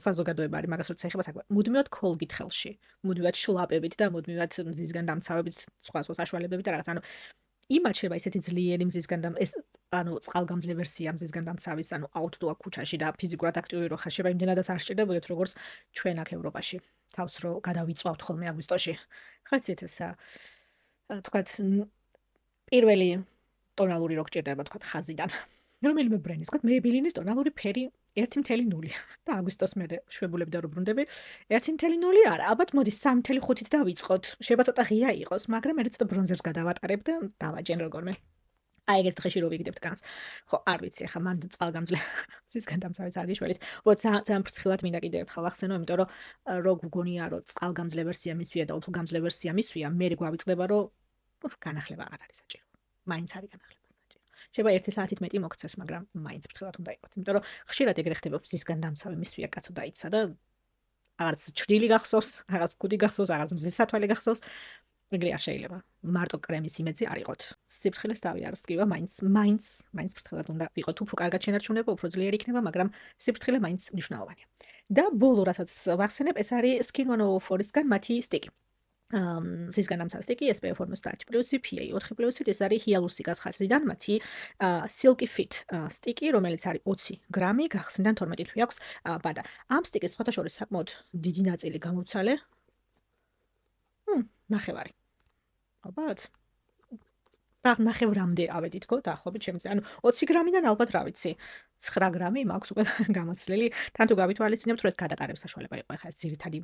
საზოგადოება არის მაგას როცა ეხება საქმე. მუდმივად ქოლგით ხელში, მუდმივად შლაპებით და მუდმივად მზის განდამცავებით, სხვა საშუალებებით და რაღაც. ანუ იმათ შეიძლება ისეთი ძლიერი მზის წყალგამძლე ვერსია მზის განდამცავის, ანუ outdoor ქუჩაში და ფიზიკურად აქტიური რო ხარ, შეიძლება იმდენადაც არ სჭირდებოდეთ, როგორც ჩვენ აქ ევროპაში. თავს რო გადავიწვავთ ხოლმე აგვისტოში. ხაცით ესა თქვათ პირველი ტონალური რო გჭირდება თქვათ ხაზიდან. რომელიმე ბრენდის, თქვათ Maybelline-ის ტონალური ფერი 1.0 და აგვისტოს მე შვებულები და რო ბრუნდები 1.0 არა, ალბათ მოდი 3.5-ით დავიწყოთ. შეიძლება ცოტა ღია იყოს, მაგრამ მე ცოტა ბრონზერს გადავატარებ და დავაჯენ როგორმე. აი ეგეთ დღეში რო ვიგდებთ კანს. ხო, არ ვიცი, ახლა მანდ წყალგამძლე მზის განდამცავიც არ გიშველით. უბრალოდ ძალიან ფრთხილად მინდა კიდევ ერთხელ ვახსენო, იმიტომ რომ რო გგონია რომ წყალგამძლე ვერსია მისვია და ოფლგამძლე ვერსია მისვია, მე გვავიწყდება რომ განახლება აღარ არის საჭირო. მაინც არის განახლება. შეიძლება 1 საათით მეტი მოგცეს, მაგრამ მაინც ფრთხილად უნდა იყოთ, იმიტომ რომ ხშირად ეგრე ხდება მზის განდამცავი მისვია კაცო დაიცა და აღარც ჩრდილი გახსოვს, აღარც კუდი გახსოვს, აღარც მზის სათვალე გახსოვს. ეგრე არ შეიძლება. მარტო კრემის იმედზე არ იყოთ. სიფრთხილეს თავი არ სკივა, მაინც ფრთხილად უნდა იყოთ. უფრო კარგად შენარჩუნება, უფრო ძლიერი იქნება, მაგრამ სიფრთხილე მაინც მნიშვნელოვანია. და ბოლო რასაც ვახსენებ, ეს არის Skin 104-ისგან მათი სტიკი. ზისგან ამცავ სტიკი SPF 50+, PA 4+, ეს არის ჰიალურონიკის ხაზიდან მათი Silky Fit სტიკი, რომელიც არის 20 გრამი, გახსნიდან 12 თვე აქვს ბადა. ამ სტიკის სხვათა შორის საკმაოდ დიდი ნაწილი გამოვცალე. ნახევარი. ალბათ. და ნახევრამდე ავედი თქო, დაახლოებით შემიძლია. ანუ 20 გრამიდან ალბათ რა ვიცი, 9 გრამი მაქვს უკვე გამოცლილი. თან თუ გავითვალისწინებთ, რომ ეს გადაყარების საშუალება იყო, ეხლა ეს ძირითადი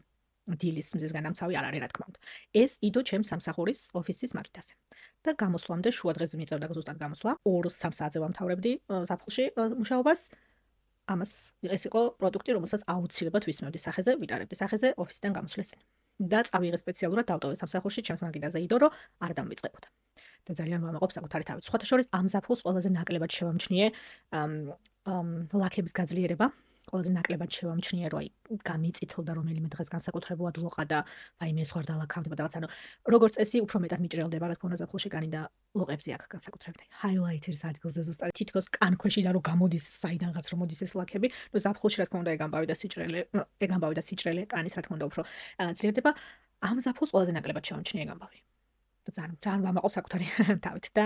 დილის მზისგან ამცავი არ არის, რა თქმა უნდა. ეს იდო ჩემს სამსახურის ოფისის მაგიდაზე. და გამოსვლამდე შუა დღეზე მიწევდა ზუსტად გამოსვლა. 2-3 საათზე ვამთავრებდი ზაფხულში მუშაობას. ამას ეს იყო პროდუქტი, რომელსაც აუცილებლად ვისმევდი სახეზე, ვიტარებდი სახეზე ოფისიდან გამოსვლის წინ. და წავიღე სპეციალურად დავტოვე სამსახურში ჩემს მაგიდაზე იდო, რომ არ დამვიწყებოდა. და ძალიან ვამაყობ საკუთარი თავით. სხვათა შორის ამ ზაფხულს ყველაზე ნაკლებად შევამჩნიე ლაქების გაძლიერება. ყველაზე ნაკლებად შევამჩნიე, რომ აი გამიწითლდა რომელიმე დღეს განსაკუთრებულად ლოყა და აი მე სხვა დალაქავდება და რაღაც. ანუ როგორც წესი, უფრო მეტად მიჭრელდება, რა თქმა უნდა, ზაფხულში კანი და ლოყებზე აქ განსაკუთრებით. ჰაილაითერის ადგილზე ზუსტად თითქოს კანქვეში და რო გამოდის საიდანღაც რომ მოდის ეს ლაქები, ნუ ზაფხულში რა თქმა უნდა ეგ ამბავი და სიჭრელე კანის რა თქმა უნდა უფრო ძლიერდება. ამ ზაფხულს ყველაზე ნაკლებად შევამჩნიე ეგ ამბავი. ძალიან ვამაყობ საკუთარი თავით და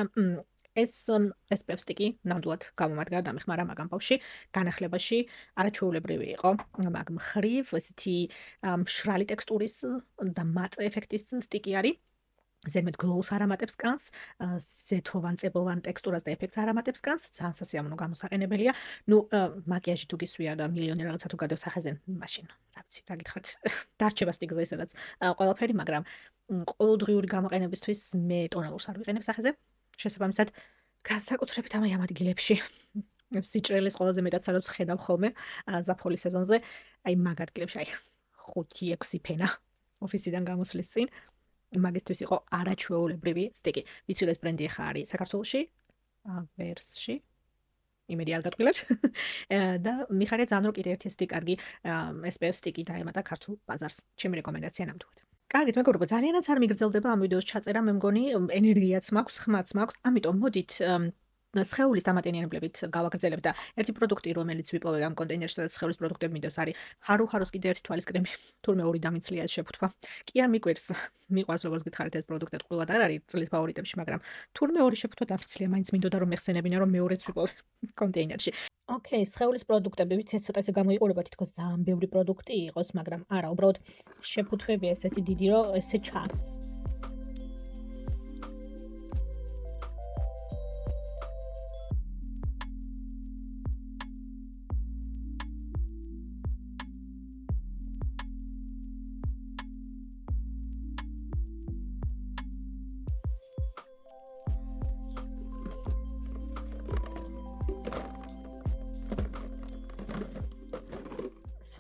ეს SPF სტიკი ნამდვილად გამომადგა და მეხმარა მაგ ამბავში განახლებაში არაჩვეულებრივი იყო მაგ მხრივ ესეთი მშრალი ტექსტურის და მატ ეფექტის სტიკი არის ზედმეტ გლოუს არ ამატებს კანს, ზეთოვან წებოვან ტექსტურას და ეფექტს არ ამატებს კანს, ძალიან სასიამოვნო გამოსაყენებელია. ნუ მაკიაჟი თუ გისვია და მილიონი რაღაცა თუ გადავს სახეზე, მაშინ რა ვიცი, რა გითხრათ, დარჩება სტიკზე ესედაც ყველაფერი, მაგრამ ყოველდღიური გამოყენებისთვის მე ტონალურს არ ვიყენებ სახეზე. შესაბამისად, განსაკუთრებით ამ ადგილებში სიჭრელის ყველაზე მეტად სადაც ხედავ ხოლმე ზაფხულის სეზონზე, აი მაგ ადგილებში აი 5-6 ფენა ოფისიდან გამოსვლის წინ მაგისთვის იყო არაჩვეულებრივი სტიკი. ვიცი რომ ეს ბრენდი ახლა არის საქართველოში, ვერსში. იმედი არ გატყილეთ. და მიხარია ძალიან რომ კიდე ერთი სტიკი კარგი SPF სტიკი დაემატა ქართულ ბაზარს. ჩემი რეკომენდაცია ნამდვილად. კარგით, მეგობრებო, ძალიანაც არ მიგრძელდება ამ ვიდეოს ჩაწერა, მე მგონი ენერგიაც მაქვს, ხმაც მაქვს. ამიტომ მოდით სხეულის დამატენიანებლებით გავაგრძელებ და ერთი პროდუქტი, რომელიც ვიპოვე ამ კონტეინერში, სადაც სხეულის პროდუქტები მინდოს არის ჰარუჰაროს კიდე ერთი თვალის კრემი, თურმე ორი დამიცლია ეს შეფუთვა. კი არ მიკვირს, მიყვარს როგორც გითხარით ეს პროდუქტი თქვილად არ არის წლის ფავორიტებში, მაგრამ თურმე ორი შეფუთვა დამიცლია, მაინც მინდოდა რომ მეხსენებინა რომ მეორეც ვიპოვე კონტეინერში. ოკეი, სხეულის პროდუქტები, ვიცი, ცოტა ესე გამოიყურება, თითქოს ძალიან ბევრი პროდუქტი იყოს, მაგრამ არა, უბრალოდ შეფუთვები ესეთი დიდი, რომ ესე ჩანს.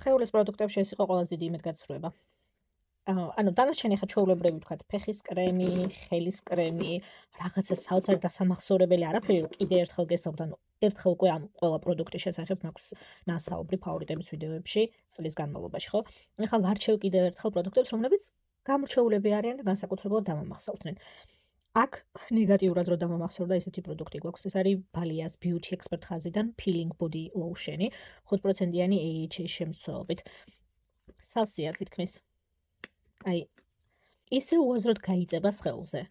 სხეულის პროდუქტებში ეს იყო ყველაზე დიდი იმედგაცრუება. ანუ დანარჩენი ხა ჩვეულებრივი ვთქვათ, ფეხის კრემი, ხელის კრემი, რაღაცა საოცარი დასამახსოვრებელი არაფერი, რომ კიდე ერთხელ გესაუბრდ, ანუ ერთხელ უკვე ამ ყველა პროდუქტის შესახებ მაქვს ნასაუბრი ფავორიტების ვიდეოებში წლის განმავლობაში, ხო? ეხლა ვარჩევ კიდევ ერთხელ პროდუქტებს, რომლებიც გამორჩეულები არიან და განსაკუთრებულად დამამახსოვრდნენ. აქ ნეგატიურად რო დამამახსოვრდა ესეთი პროდუქტი გვაქვს. ეს არის Balias Beauty Expert ხაზიდან Peeling Body Lotion-ი, 5%-იანი AHA შემცველობით. სავსეა თითქმის. აი, ისე უაზროდ გაიწება სხეულზე.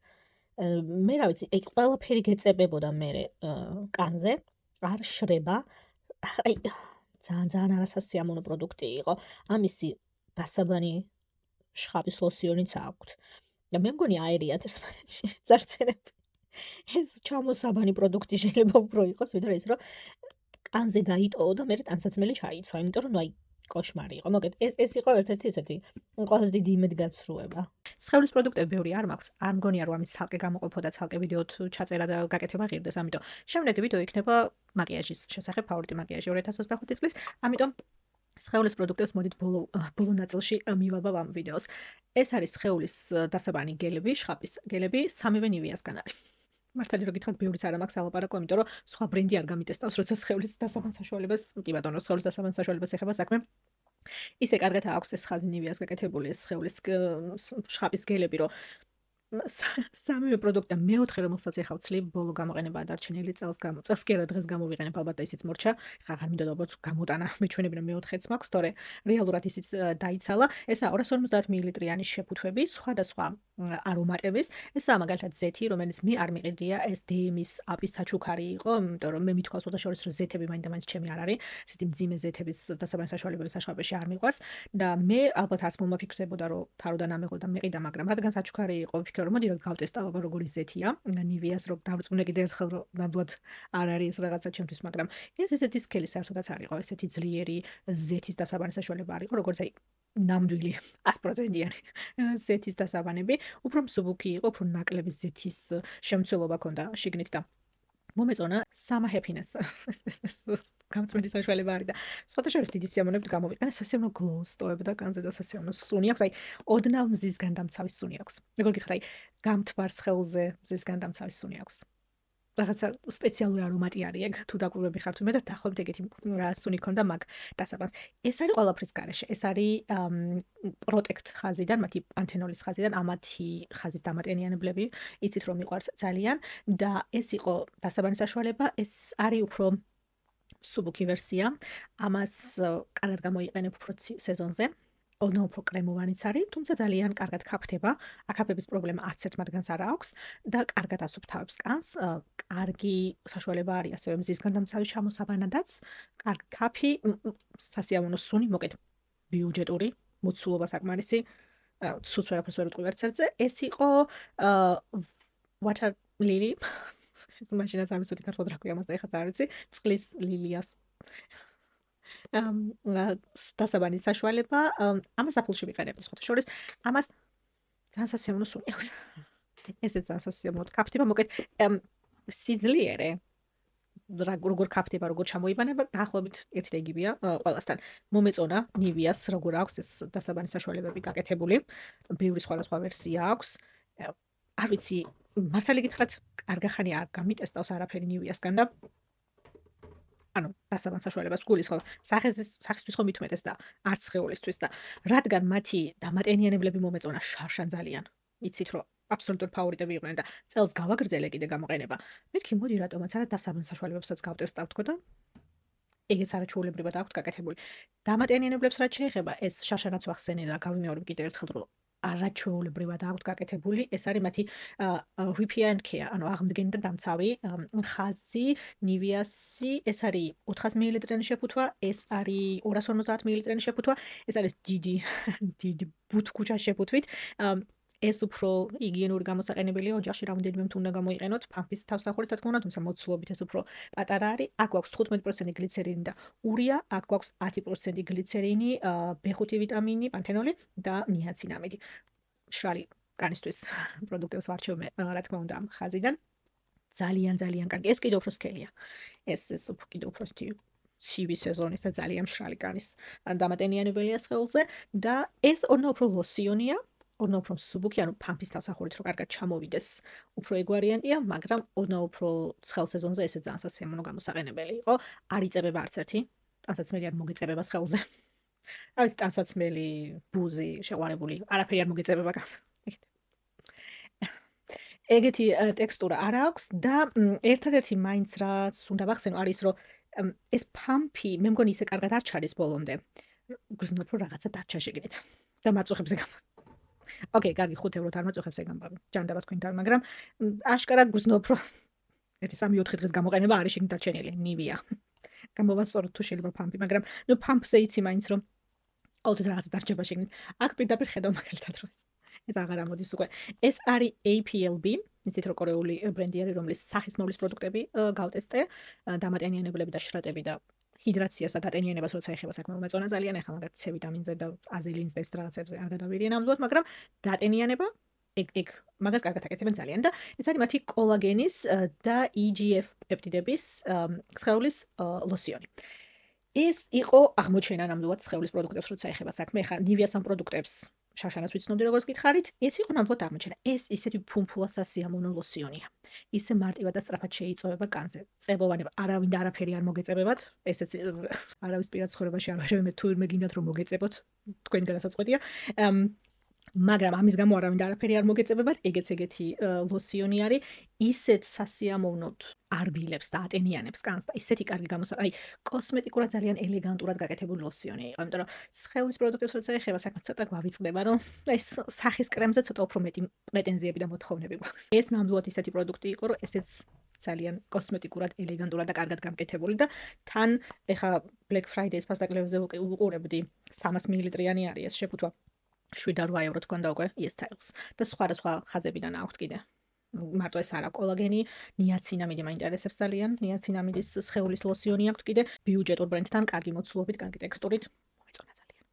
მე რა ვიცი, აი ყველაფერი გეწებებოდა მე კანზე, არ შრება. აი, ძალიან არასასიამოვნო პროდუქტი იყო. ამისი დასაბანი შხაპის ლოსიონიც აქვთ. და მე მგონი აერიათ ერთმანეთში წარწერები. ეს ჩამოსაბანი პროდუქტი შეიძლება უფრო იყოს, ვიდრე ის, რომ კანზე დაიტოვო და მე ტანსაცმელი ჩაიცვა, იმიტომ რომ აი კოშმარი იყო. მოგეთ, ეს იყო ერთ-ერთი ესეთი ყველაზე დიდი იმედგაცრუება. სხეულის პროდუქტები ბევრი არ მაქვს. არ მგონია რომ ამის ცალკე გამოყოფოდა ცალკე ვიდეო ჩაწერა და გაკეთება ღირდეს, ამიტომ შემდეგი ვიდეო იქნება მაკიაჟის შესახებ, ფავორიტი მაკიაჟი 2025 წლის. ამიტომ სხეულის პროდუქტებს მოდით ბოლო ნაწილში მივაბავ ამ ვიდეოს. ეს არის სხეულის დასაბანი გელები, შხაპის გელები, სამივე ნივიასგან არის. მართალი რომ გითხრათ, ბევრიც არ მაქვს ალაპარაკო, იმიტომ რომ სხვა ბრენდი არ გამიტესტავს, როცა სხეულის დასაბან საშუალებას, კი ბატონო, სხეულის დასაბან საშუალებას ეხება საქმე. ისე კარგად აქვს ეს ხაზი ნივიას გაკეთებული, ეს სხეულის შხაპის გელები, რომ სამივე პროდუქტი და მეოთხე რომელსაც ეხავ ცლი ბოლო გამოყენებაა დარჩენილი წელს კი არა დღეს გამოვიყენებ ალბათ და ისიც მორჩა ხა არ მინდოდა ალბათ გამოტანა მეჩვენებინა მეოთხეც მაქვს თორე რეალურად ისიც დაიცალა ესა 250 მლ-იანი შეფუთვები სხვადასხვა არომატების ესაა მაგალითად ზეთი რომელიც მე არ მიყიდია ეს DM-ის აპის საჩუქარი იყო იმიტომ რომ მე მithქვას უდაშორის რომ ზეთები მაინდა-მაინც ჩემი არ არის ესეთი მძიმე ზეთების დასაბანი საშუალებების საშუალებაში არ მიყვარს და მე ალბათ არც მომაფიქრებოდა რომ თაროდან ამეღო და მეყიდა მაგრამ რადგან საჩუქარი იყო ვფიქრე რომ მოდი რომ გავტესტავ როგორი ზეთია ნივიას რომ დავწმუნე კიდევ ერთხელ რომ ნამდვილად არ არის ეს რაღაცა ჩემთვის მაგრამ ეს ესეთი სქელი საერთოდაც არ იყო ესეთი ძლიერი ზეთის დასაბანი საშუალება არ იყო როგორც აი ნამდვილი 100%-იანი ზეთის დასაბანები უფრო მსუბუქი იყო უფრო ნაკლები ზეთის შემცველობა ჰქონდა შიგნით და მომეწონა Summer Happiness გამწმენდის საშუალება არის და სხვათა შორის დიდი სიამოვნებით გამოვიყენე სასიამოვნო glow სტოებ და განზე და სასიამოვნო სუნი აქვს აი ოდნავ მზისგან დამცავი სუნი აქვს მეგონა გიხარ აი გამთბარ სხეულზე მზისგან დამცავი სუნი აქვს რაღაცა სპეციალური არომატი არის ეგ თუ დაკვირვები ხართ მე და დაახლოებით ეგეთი სუნი ქონდა მაგ დასაბანს ეს არის ყველაფრის გარეშე ეს არის პროტექტ ხაზიდან მათი პანთენოლის ხაზიდან ამათი ხაზის დამატენიანებლები იცით რომ მიყვარს ძალიან და ეს იყო დასაბანის საშუალება ეს არის უფრო სუბუქი ვერსია ამას კარგად გამოიყენებ უფრო სეზონზე ოდნავ უფრო კრემოვანიც არის, თუმცა ძალიან კარგად ქაფთება. აქაფების პრობლემა არც ერთ მათგანს არ აქვს და კარგად ასუფთავებს კანს. კარგი საშუალება არის ასევე მზისგან დამცავი ჩამოსაბანადაც. კარგი ქაფი, სასიამოვნო სუნი, მოკეთ ბიუჯეტური, მოცულობა საკმარისი. ცუც ვერაფერს ვერ უტყვი ვერც ერთზე. ეს იყო water lily. მაშინაც არ ვიცოდი ქართულად რა ქვია მას და ეხაც არ ვიცი. წყლის ლილიას დასაბანის საშუალება ამას აფულში ვიყენებ სხვათა შორის ამას ძალიან სასიამოვნო სუნი აქვს ესეც ძალიან სასიამოვნო ქაფთება მოკეთ სიძლიერე როგორ ქაფთება როგორ ჩამოიბანება დაახლოებით ერთი და იგივეა ყველასთან მომეწონა ნივიას როგორ აქვს ეს დასაბანის საშუალებები გაკეთებული ბევრი სხვადასხვა ვერსია აქვს არ ვიცი მართალი გითხრათ კარგახანი არ გამიტესტავს არაფერი ნივიასგან და ანუ დასაბან საშუალებას გულისხმობ სახისთვის ხომ მithumetes და არც ხეულისთვის და რადგან მათი დამატენიანებლები მომეწონა შარშან ძალიან იცით რომ აბსოლუტურ ფავორიტები იყვნენ და წელს გავაგრძელე კიდე გამოყენება მეთქი მოდი რატომაც არა დასაბან საშუალებებსაც გავტესტავ თქო და ეგეც არაჩვეულებრივად აქვთ გაკეთებული დამატენიანებლებს რაც შეეხება ეს შარშანაც ვახსენე და გავიმეორებ კიდე ერთხელ რომ არაჩვეულებრივად აქვთ გაკეთებული ეს არის მათი repair care ანუ აღმდგენი და დამცავი ხაზი ნივიასი ეს არის 400 მლ-იანი შეფუთვა ეს არის 250 მლ-იანი შეფუთვა ეს არის დიდი ბუთქუჩა შეფუთვით ეს უფრო იგიენური გამოსაყენებელია ოჯახში რამდენიმე თუ უნდა გამოიყენოთ ფამფის თავსახურით თქმა უნდა თუმცა მოცულობით ეს უფრო პატარა არის აქ გვაქვს 15% გლიცერინი და ურია აქ გვაქვს 10% გლიცერინი B5 ვიტამინი პანთენოლი და ნიაცინამიდი მშრალი კანისთვის პროდუქტებს ვარჩევ მე რა თქმა უნდა ამ ხაზიდან ძალიან კარგი ეს კიდევ უფრო სქელია ეს კიდევ უფრო ცივი სეზონის და ძალიან მშრალი კანის დამატენიანებელია სხეულზე და ეს ოდნავ უფრო ლოსიონია ოდნავ უფრო მსუბუქი, ანუ ფამფის თავსახურით რომ კარგად ჩამოვიდეს, უფრო ეგ ვარიანტია, მაგრამ ოდნავ უფრო ცხელ სეზონზე ესე ძალიან სასიამოვნო გამოსაყენებელი იყო. არ იწებება არც ერთი, ტანსაცმელი არ მოგეწებება სხეულზე. არის ტანსაცმელი, ბუზი, შეყვარებული, არაფერი არ მოგეწებება კაც. ეგეთი ტექსტურა არ აქვს და ერთადერთი მაინც რაც უნდა ვახსენო არის რომ ეს ფამფი მე მგონი ისე კარგად არ ჩადის ბოლომდე. გრძნობ რომ რაღაცა დარჩა შეგინეთ და მაწუხებზე გამა ოკეი, კარგი, 5 ევროთ არ მაწუხებს ეგ ამბავი. ჯანდება თქვენთან, მაგრამ აშკარად გრძნობ რომ 1-3-4 დღის გამოყენება არის შეგნით დარჩენილი, ნივია. გამოვასწოროთ თუ შეიძლება ფამფი, მაგრამ ნუ ფამფზე იცი მაინც რომ ყოველთვის რაღაცა დარჩება შეგნით. აქ პირდაპირ ხედავ მაგალითად რომ ეს აღარ ამოდის უკვე. ეს არის APLB, იცით რომ კორეული ბრენდი არის, რომლის სახისმოვლის პროდუქტები გავტესტე, დამატენიანებლები და შრატები და ჰიდრაციას და დატენიანებას როცა ეხება საქმე უმეწონა ძალიან ეხლა მაგათ C ვიტამინზე და აზელინზე და ეს რაღაცებზე არ გადავიდიან ნამდვილად, მაგრამ დატენიანება ეგ მაგას კარგად აკეთებენ ძალიან და ეს არის მათი კოლაგენის და EGF პეპტიდების სხეულის ლოსიონი. ეს იყო აღმოჩენა ნამდვილად სხეულის პროდუქტებს როცა ეხება საქმე, ეხლა ნივიას ამ პროდუქტებს შარშანას ვიცნობდი როგორც გითხარით, ეს იყო ნამდვილად აღმოჩენა. ეს ისეთი ფუმფულა სასიამოვნო ლოსიონია. ისე მარტივად და სწრაფად შეიწოვება კანზე. წებოვანება არავინ და არაფერი არ მოგეწებებათ. ესეც არავის პირად ცხოვრებაში არ ვერევ მე თუ მე გინდათ რომ მოგეწებოთ. თქვენი გადასაწყვეტია. მაგრამ ამის გამო არავინ არაფერი არ მოგეწებებათ, ეგეთი ლოსიონი არის, ისეთ სასიამოვნოდ არბილებს და ატენიანებს კანს და ისეთი კარგი აი კოსმეტიკურად ძალიან ელეგანტურად გაკეთებული ლოსიონი იყო, იმიტომ რომ სხეულის პროდუქტებს როცა ეხება, საქმე ცოტა გვავიწყდება, რომ ეს სახის კრემზე ცოტა უფრო მეტი პრეტენზიები და მოთხოვნები გვაქვს. ეს ნამდვილად ისეთი პროდუქტი იყო, რომ ესეც ძალიან კოსმეტიკურად, ელეგანტურად და კარგად გამკეთებული და თან ეხა Black Friday-ს ფასდაკლებზე ვუყურებდი 300 მილilitrიანი არის ეს შეფუთვა 7-8 ევროთ გქონდა უკვე ESTiles და სხვა ხაზებიდან აქვთ კიდე. მარტო ეს არა კოლაგენი, ნიაცინამიდი მაინტერესებს ძალიან. ნიაცინამიდის სხეულის ლოსიონი აქვთ კიდე, ბიუჯეტურ ბრენდთან, კარგი მოცულობით, კარგი ტექსტურით. მოეწონა ძალიან.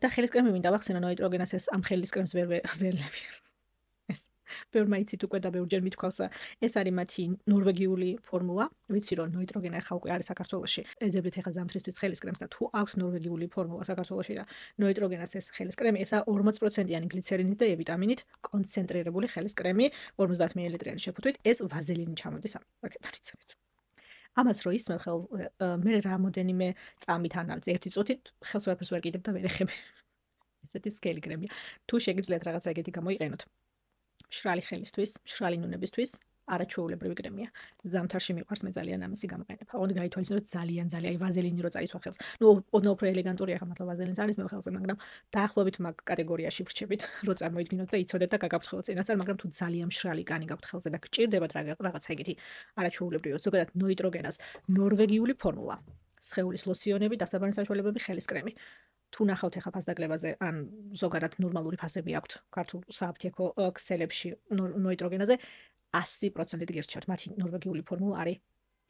და ხელის კრემი მინდა ვახსენო ნოიტროგენას ეს ამ ხელის კრემს ვერ ეს ბევრმა იცით უკვე და ბევრჯერ მithქვავს, ეს არის მათი ნორვეგიული ფორმულა. ვიცი რომ ნოიტროგენა ახლა უკვე არის საქართველოში. ეძებდით ახლა ზამთრისთვის ხელის კრემს და თუ აქვს ნორვეგიული ფორმულა საქართველოში და ნოიტროგენას ეს ხელის კრემი, ესა 40%-იანი გლიცერინით და E ვიტამინით კონცენტრირებული ხელის კრემი 50 მილilitrიანი შეფუთვით. ეს ვაზელინი ჩამოდის ამ პაკეტთან იცით. ამას რო ისმევ ხელ მე რამოდენიმე წამით ანალიზ ერთი წუთით ხელს ვერაფერს ვერ კიდებ და ვერ ეხები. ესეთი სკელი კრემია. თუ შეგიძლიათ რაღაცა ეგეთი გამოიყენოთ მშრალი ხელისთვის, მშრალი ნუნებისთვის, არაჩვეულებრივი კრემია. ზამთარში მიყვარს მე ძალიან ამისი გამოყენება. ოღონდ გაითვალისწინოთ ძალიან აი ვაზელინი რო წაისვა ხელს. ნუ უფრო ელეგანტურია ხა მართლა ვაზელინს არის მე ხელზე, მაგრამ დაახლოებით მაგ კატეგორიაში ვრჩებით, რო წარმოიდგინოთ და იცოდეთ და გაგაქვთ ხოლმე წინასწარ, მაგრამ თუ ძალიან მშრალი კანი გაქვთ ხელზე და გჭირდებათ რაღაცა ეგეთი არაჩვეულებრივი, ზოგადად ნოიტროგენას ნორვეგიული ფორმულა, სხეულის ლოსიონები, დასაბამი საშუალებები, ხელის კრემი. თუ ნახავთ ახლა ფასდაკლებაზე, ან ზოგადად ნორმალური ფასები აქვთ ქართულ სააფთიაქო ქსელებში ნოიტროგენაზე, 100%-ით გირჩევთ. მათი ნორვეგიული ფორმულა არის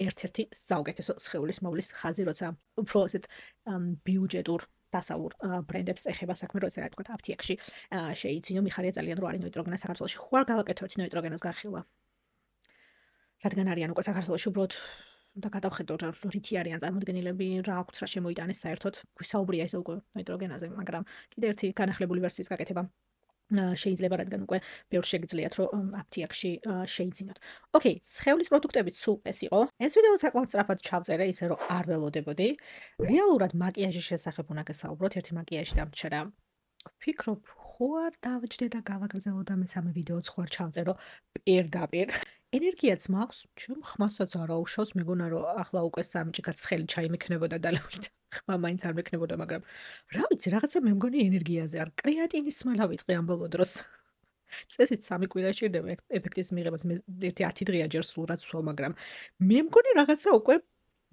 ერთ-ერთი საუკეთესო სხეულის მოვლის ხაზი, როცა უფრო ესეთ ბიუჯეტურ დასავლურ ბრენდებს ეხება საქმე, როცა რა თქვა აფთიაქში შეიძინო, მიხარია ძალიან რომ არის ნოიტროგენა საქართველოში. ხوار გავაკეთოთ ნოიტროგენას გახილვა. რადგან არიან უკვე საქართველოში უბრალოდ და გადავხედოთ რითი არიან წარმოდგენილები, რა აქვთ, რა შემოიტანეს საერთოდ. გვისაუბრია ესე უკვე ნოიტროგენაზე, მაგრამ კიდე ერთი განახლებული ვერსიის გაკეთება შეიძლება, რადგან უკვე ბევრ შეგიძლიათ რომ აფთიაქში შეიძინოთ. ოკეი, სხეულის პროდუქტებით სულ ეს იყო. ეს ვიდეო საკმაოდ სწრაფად ჩავწერე, ისე რომ არ ველოდებოდი. რეალურად მაკიაჟის შესახებ უნდა გასაუბროთ, ერთი მაკიაჟი დამრჩა. ვფიქრობ, ხო არ დავჯდე და გავაგრძელო და მესამე ვიდეოც ხო არ ჩავწერო პირდაპირ. ენერგიაც მაქვს, ჩემ ხმასაც არ აუშავს, მეგონა რომ ახლა უკვე 3 ჭიქაც ცხელი ჩაი მექნებოდა დალევით. ხმა მაინც არ მექნებოდა, მაგრამ რა ვიცი, რაღაცა მე მგონი ენერგიაზე არ. კრეატინის სმალა ვიწყე ამ ბოლო დროს. წესით 3 კვირა ჭირდება ეფექტის მიღებას, მე 1-10 დღეა ჯერ სულ რაც ვსვამ, მაგრამ მე მგონი რაღაცა უკვე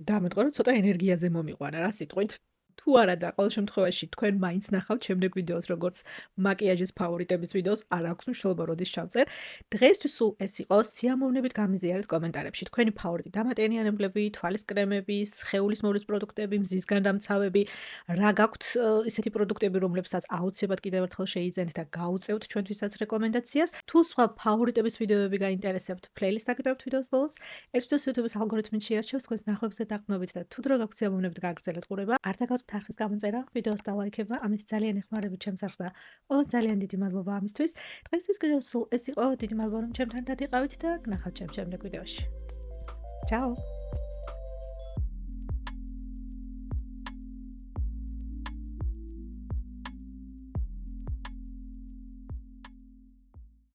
დამეთყვა რომ ცოტა ენერგიაზე მომიყვანა რა სიტყვით. თუ არა და ყოველ შემთხვევაში თქვენ მაინც ნახავთ შემდეგ ვიდეოს, როგორც მაკიაჟის ფავორიტების ვიდეოს, არ აქვს მნიშვნელობა როდის ჩავწერ. დღეისთვის სულ ეს იყო. სიამოვნებით გამიზიარეთ კომენტარებში თქვენი ფავორიტი დამატენიანებლები, თვალის კრემები, სხეულის მოვლის პროდუქტები, მზისგან დამცავები, რა გაქვთ ისეთი პროდუქტები, რომლებსაც აუცილებლად კიდევ ერთხელ შეიძენთ და გაუწევთ ჩვენთვისაც რეკომენდაციას. თუ სხვა ფავორიტების ვიდეოები გაინტერესებთ, პლეილისტ აკეთებთ ვიდეოს ბოლოს. ეს ვიდეოს YouTube-ის ალგორითმით შეარჩევს თქვენს ნახევებზე დაყრდნობით და თუ დრო გაქვთ სიამოვნებით გააგრძელეთ ყურება. არ დაგავს თანხის გამოწერა, ვიდეოს დალაიქება, ამით ძალიან ეხმარებით ჩემს არხს და ყველას ძალიან დიდი მადლობა ამისთვის. დღესთვის კიდევ სულ ეს იყო, დიდი მადლობა რომ ჩემთან დადიყავით და ვნახავთ ჩემს შემდეგ ვიდეოში. ჩაო!